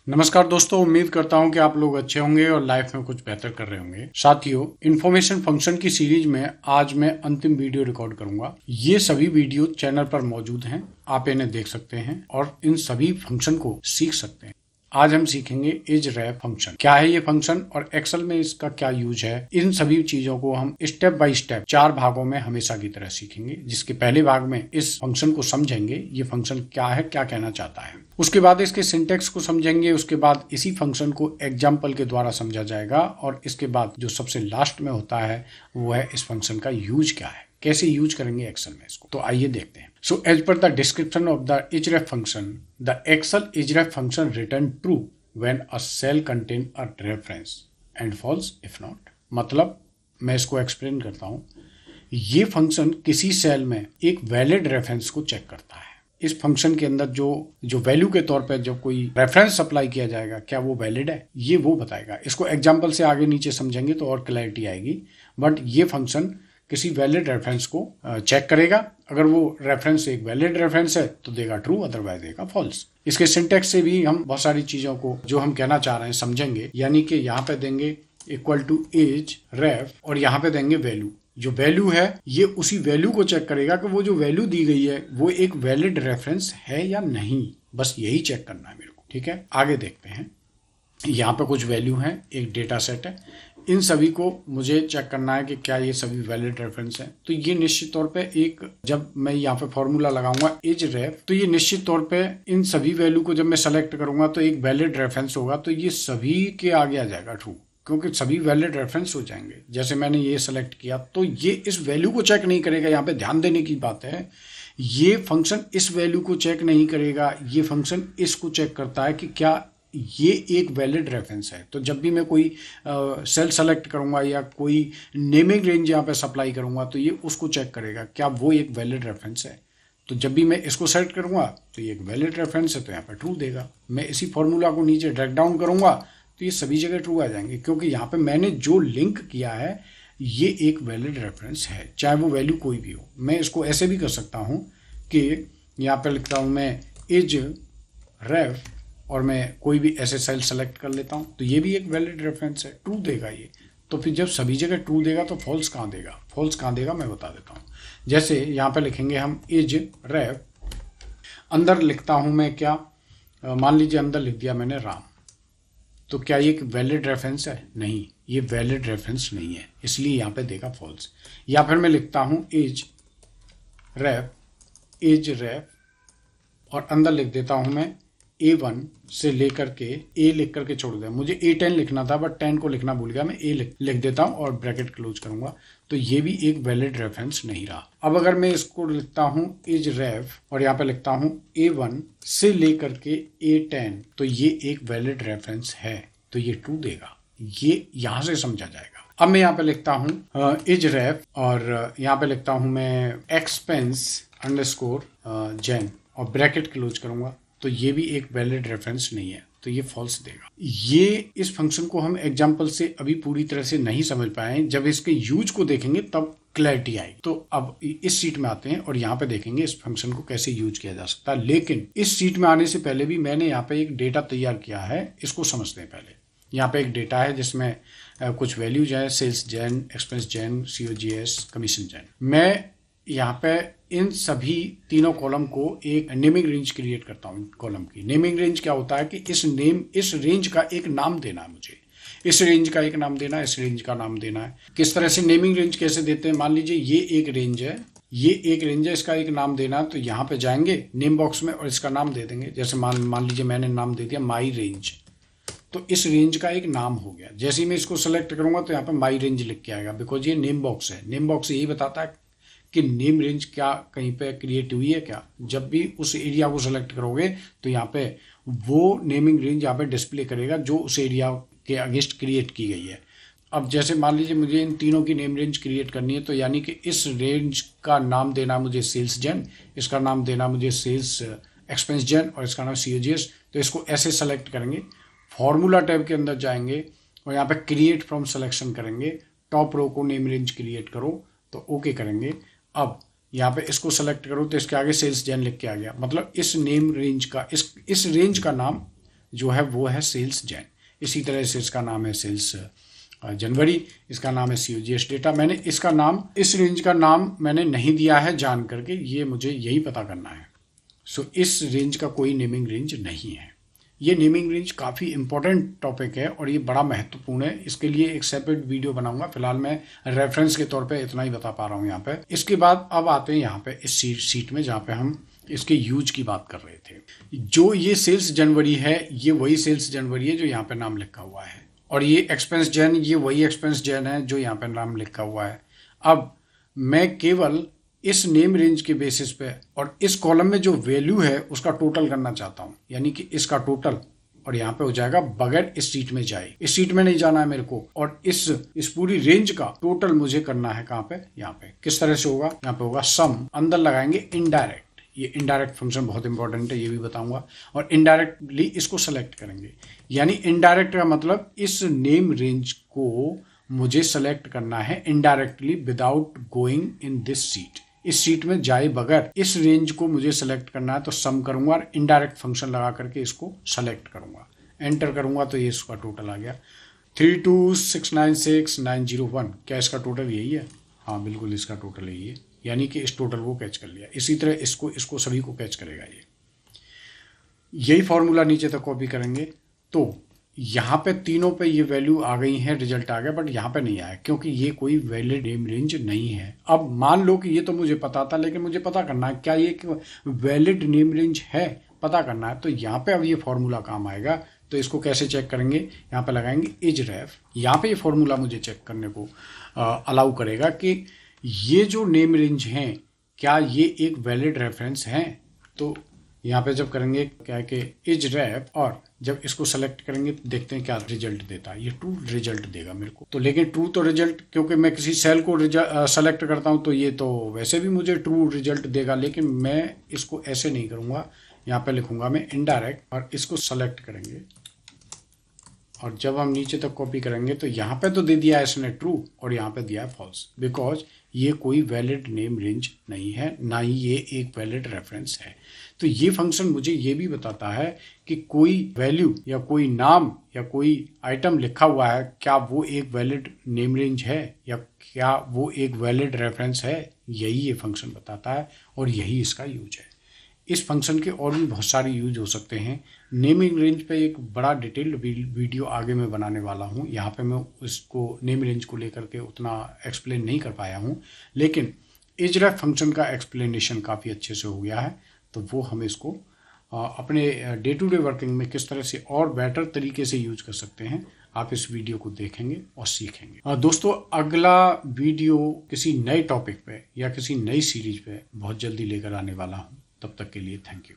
नमस्कार दोस्तों, उम्मीद करता हूं कि आप लोग अच्छे होंगे और लाइफ में कुछ बेहतर कर रहे होंगे। साथियों, इन्फॉर्मेशन फंक्शन की सीरीज में आज मैं अंतिम वीडियो रिकॉर्ड करूंगा। ये सभी वीडियो चैनल पर मौजूद हैं, आप इन्हें देख सकते हैं और इन सभी फंक्शन को सीख सकते हैं। आज हम सीखेंगे इजरैप फंक्शन। क्या है ये फंक्शन और एक्सेल में इसका क्या यूज है, इन सभी चीजों को हम स्टेप बाय स्टेप 4 भागों में हमेशा की तरह सीखेंगे। जिसके पहले भाग में इस फंक्शन को समझेंगे, ये फंक्शन क्या है, क्या कहना चाहता है। उसके बाद इसके सिंटेक्स को समझेंगे। उसके बाद इसी फंक्शन को एग्जाम्पल के द्वारा समझा जाएगा और इसके बाद जो सबसे लास्ट में होता है वो है इस फंक्शन का यूज क्या है, कैसे यूज करेंगे एक्सेल में इसको। तो आइए देखते हैं। So as per the description of the href function, the Excel href function return true when a cell contain a reference and false if not। मतलब मैं इसको एक्सप्लेन करता हूं। ये फंक्शन किसी सेल में एक वैलिड रेफरेंस को चेक करता है। इस फंक्शन के अंदर जो वैल्यू के तौर पे जब कोई रेफरेंस अप्लाई किया जाएगा, क्या वो वैलिड है, ये वो बताएगा। इसको एग्जाम्पल से आगे नीचे समझेंगे तो और क्लैरिटी आएगी। बट ये फंक्शन किसी वैलिड रेफरेंस को चेक करेगा। अगर वो रेफरेंस एक वैलिड रेफरेंस है तो देगा ट्रू, अदरवाइज देगा फॉल्स। इसके सिंटेक्स से भी हम बहुत सारी चीजों को जो हम कहना चाह रहे हैं समझेंगे। यानी कि यहाँ पे देंगे इक्वल टू एज रेफ और यहाँ पे देंगे वैल्यू। जो वैल्यू है ये उसी वैल्यू को चेक करेगा कि वो जो वैल्यू दी गई है वो एक वैलिड रेफरेंस है या नहीं। बस यही चेक करना है मेरे को। ठीक है, आगे देखते हैं। यहाँ पे कुछ वैल्यू है, एक डेटा सेट है। इन सभी को मुझे चेक करना है कि क्या ये सभी वैलिड रेफरेंस है। तो ये निश्चित तौर पे एक, जब मैं यहाँ पे फॉर्मूला लगाऊंगा इजरैप, तो ये निश्चित तौर पे इन सभी वैल्यू को जब मैं सेलेक्ट करूंगा तो एक वैलिड रेफरेंस होगा। तो ये सभी के आगे आ जाएगा ट्रू, क्योंकि सभी वैलिड रेफरेंस हो जाएंगे। जैसे मैंने ये सेलेक्ट किया तो ये इस वैल्यू को चेक नहीं करेगा। यहाँ पे ध्यान देने की बात है, ये फंक्शन इस वैल्यू को चेक नहीं करेगा, ये फंक्शन इसको चेक करता है कि क्या ये एक वैलिड रेफरेंस है। तो जब भी मैं कोई सेल सेलेक्ट करूंगा या कोई नेमिंग रेंज यहाँ पे सप्लाई करूंगा तो ये उसको चेक करेगा क्या वो एक वैलिड रेफरेंस है। तो जब भी मैं इसको सेलेक्ट करूंगा तो ये एक वैलिड रेफरेंस है तो यहाँ पे ट्रू देगा। मैं इसी फॉर्मूला को नीचे ड्रैग डाउन करूंगा तो ये सभी जगह ट्रू आ जाएंगे, क्योंकि यहाँ पे मैंने जो लिंक किया है ये एक वैलिड रेफरेंस है, चाहे वो वैल्यू कोई भी हो। मैं इसको ऐसे भी कर सकता हूँ कि यहाँ पे लिखता हूँ मैं इज रेफ और मैं कोई भी ऐसे सेल सेलेक्ट कर लेता हूं तो ये भी एक वैलिड रेफरेंस है, ट्रू देगा ये। तो फिर जब सभी जगह ट्रू देगा तो फॉल्स कहाँ देगा, फॉल्स कहाँ देगा मैं बता देता हूं। जैसे यहाँ पे लिखेंगे हम इज रेफ, अंदर लिखता हूं मैं क्या, मान लीजिए अंदर लिख दिया मैंने राम। तो क्या ये एक वैलिड रेफरेंस है? नहीं, ये वैलिड रेफरेंस नहीं है, इसलिए यहाँ पे देगा फॉल्स। या फिर मैं लिखता हूँ इज रेफ और अंदर लिख देता हूं मैं A1 से लेकर के A लिख करके छोड़ दिया। मुझे A10 लिखना था बट 10 को लिखना भूल गया, मैं A लिख देता हूं और ब्रैकेट क्लोज करूंगा। तो ये भी एक वैलिड रेफरेंस नहीं रहा। अब अगर मैं इसको लिखता हूं इज रेफ और यहाँ पे लिखता हूं A1 से लेकर के A10 तो ये एक वैलिड रेफरेंस है, तो ये ट्रू देगा। ये यहां से समझा जाएगा। अब मैं यहाँ पे लिखता हूं इज रेफ और यहाँ पे लिखता हूं मैं एक्सपेंस अंडरस्कोर जेन और ब्रैकेट क्लोज करूंगा तो ये भी एक वैलिड रेफरेंस नहीं है, तो ये फॉल्स देगा। ये इस फंक्शन को हम एग्जांपल से अभी पूरी तरह से नहीं समझ पाए, जब इसके यूज को देखेंगे तब क्लैरिटी आएगी। तो अब इस सीट में आते हैं और यहाँ पे देखेंगे इस फंक्शन को कैसे यूज किया जा सकता है। लेकिन इस सीट में आने से पहले भी मैंने यहाँ पे एक डेटा तैयार किया है, इसको समझते हैं पहले। यहाँ पे एक डेटा है जिसमें कुछ वैल्यूज है, सेल्स जेन, एक्सपेंस जेन, COGS, कमीशन जेन। मैं यहाँ पे इन सभी तीनों कॉलम को एक नेमिंग रेंज क्रिएट करता हूँ। कॉलम की नेमिंग रेंज क्या होता है कि इस रेंज का एक नाम देना है मुझे, इस रेंज का एक नाम देना है, इस रेंज का नाम देना है। किस तरह से नेमिंग रेंज कैसे देते हैं, मान लीजिए ये एक रेंज है, ये एक रेंज है, इसका एक नाम देना है। तो यहाँ पे जाएंगे नेम बॉक्स में और इसका नाम दे देंगे। जैसे मान लीजिए मैंने नाम दे दिया माई रेंज, तो इस रेंज का एक नाम हो गया। जैसे ही मैं इसको सेलेक्ट करूंगा तो यहाँ पे माई रेंज लिख के आएगा, बिकॉज ये नेम बॉक्स है। नेम बॉक्स यही बताता है कि नेम रेंज क्या कहीं पे क्रिएट हुई है क्या। जब भी उस एरिया को सेलेक्ट करोगे तो यहाँ पे वो नेमिंग रेंज यहाँ पे डिस्प्ले करेगा जो उस एरिया के अगेंस्ट क्रिएट की गई है। अब जैसे मान लीजिए मुझे इन तीनों की नेम रेंज क्रिएट करनी है, तो यानी कि इस रेंज का नाम देना मुझे सेल्स जेन, इसका नाम देना मुझे सेल्स एक्सपेंस जेन और इसका नाम COGS। तो इसको ऐसे सेलेक्ट करेंगे, फॉर्मूला टैब के अंदर जाएंगे और यहाँ पे क्रिएट फ्रॉम सिलेक्शन करेंगे, टॉप रो को नेम रेंज क्रिएट करो तो ओके करेंगे। अब यहाँ पे इसको सेलेक्ट करो तो इसके आगे सेल्स जेन लिख के आ गया। मतलब इस नेम रेंज का इस रेंज का नाम जो है वो है सेल्स जैन। इसी तरह से इसका नाम है सेल्स जनवरी, इसका नाम है COGS डेटा। मैंने इसका नाम, इस रेंज का नाम मैंने नहीं दिया है जान करके, ये मुझे यही पता करना है। सो इस रेंज का कोई नेमिंग रेंज नहीं है। ये नेमिंग रेंज काफ़ी इंपॉर्टेंट टॉपिक है और ये बड़ा महत्वपूर्ण है। इसके लिए एक सेपरेट वीडियो बनाऊंगा। फिलहाल मैं रेफरेंस के तौर पे इतना ही बता पा रहा हूँ यहाँ पे। इसके बाद अब आते हैं यहाँ पे इस सीट में जहाँ पे हम इसके यूज की बात कर रहे थे। जो ये सेल्स जनवरी है, ये वही सेल्स जनवरी है जो यहाँ पे नाम लिखा हुआ है, और ये एक्सपेंस जैन, ये वही एक्सपेंस जैन है जो यहाँ पे नाम लिखा हुआ है। अब मैं केवल इस नेम रेंज के बेसिस पे और इस कॉलम में जो वैल्यू है उसका टोटल करना चाहता हूं, यानी कि इसका टोटल, और यहाँ पे हो जाएगा बगैर इस सीट में जाए। इस सीट में नहीं जाना है मेरे को, और इस पूरी रेंज का टोटल मुझे करना है कहाँ पे, यहाँ पे। किस तरह से होगा, यहाँ पे होगा सम, अंदर लगाएंगे इनडायरेक्ट। ये इनडायरेक्ट फंक्शन बहुत इंपॉर्टेंट है, ये भी बताऊंगा। और इनडायरेक्टली इसको सेलेक्ट करेंगे, यानी इनडायरेक्ट का मतलब इस नेम रेंज को मुझे सेलेक्ट करना है indirectly without going in this seat. इस सीट में जाए बगैर इस रेंज को मुझे सेलेक्ट करना है, तो सम करूंगा और इनडायरेक्ट फंक्शन लगा करके इसको सेलेक्ट करूंगा, एंटर करूंगा तो ये इसका टोटल आ गया 32696,901। क्या इसका टोटल यही है? हाँ बिल्कुल, इसका टोटल यही है, यानी कि इस टोटल को कैच कर लिया। इसी तरह इसको सभी को कैच करेगा ये। यही फॉर्मूला नीचे तक कॉपी करेंगे तो यहाँ पे तीनों पे ये वैल्यू आ गई है, रिजल्ट आ गया, बट यहाँ पे नहीं आया क्योंकि ये कोई वैलिड नेम रेंज नहीं है। अब मान लो कि ये तो मुझे पता था, लेकिन मुझे पता करना है क्या ये वैलिड नेम रेंज है, पता करना है। तो यहाँ पे अब ये फॉर्मूला काम आएगा। तो इसको कैसे चेक करेंगे, यहाँ पे लगाएंगे ijref। यहाँ पे ये फॉर्मूला मुझे चेक करने को अलाउ करेगा कि ये जो नेम रेंज हैं क्या ये एक वैलिड रेफरेंस है। तो यहाँ पे जब करेंगे क्या है कि ijref, और जब इसको सेलेक्ट करेंगे तो देखते हैं क्या रिजल्ट देता है। ये ट्रू रिजल्ट देगा मेरे को। तो लेकिन ट्रू तो रिजल्ट, क्योंकि मैं किसी सेल को सेलेक्ट करता हूँ तो ये तो वैसे भी मुझे ट्रू रिजल्ट देगा, लेकिन मैं इसको ऐसे नहीं करूँगा। यहाँ पे लिखूंगा मैं इनडायरेक्ट और इसको सेलेक्ट करेंगे, और जब हम नीचे तक कॉपी करेंगे तो यहाँ पे तो दे दिया है इसने ट्रू और यहाँ पे दिया है फॉल्स, बिकॉज ये कोई वैलिड नेम रेंज नहीं है, ना ही ये एक वैलिड रेफरेंस है। तो ये फंक्शन मुझे ये भी बताता है कि कोई वैल्यू या कोई नाम या कोई आइटम लिखा हुआ है, क्या वो एक वैलिड नेम रेंज है या क्या वो एक वैलिड रेफरेंस है। यही ये फंक्शन बताता है और यही इसका यूज है। इस फंक्शन के और भी बहुत सारे यूज हो सकते हैं। नेमिंग रेंज पे एक बड़ा डिटेल्ड वीडियो आगे मैं बनाने वाला हूँ। यहाँ पे मैं इसको नेम रेंज को लेकर के उतना एक्सप्लेन नहीं कर पाया हूँ, लेकिन ijref फंक्शन का एक्सप्लेनेशन काफ़ी अच्छे से हो गया है। तो वो हम इसको अपने डे टू डे वर्किंग में किस तरह से और बेटर तरीके से यूज कर सकते हैं, आप इस वीडियो को देखेंगे और सीखेंगे। दोस्तों, अगला वीडियो किसी नए टॉपिक पे या किसी नई सीरीज पे बहुत जल्दी लेकर आने वाला हूँ। तब तक के लिए थैंक यू।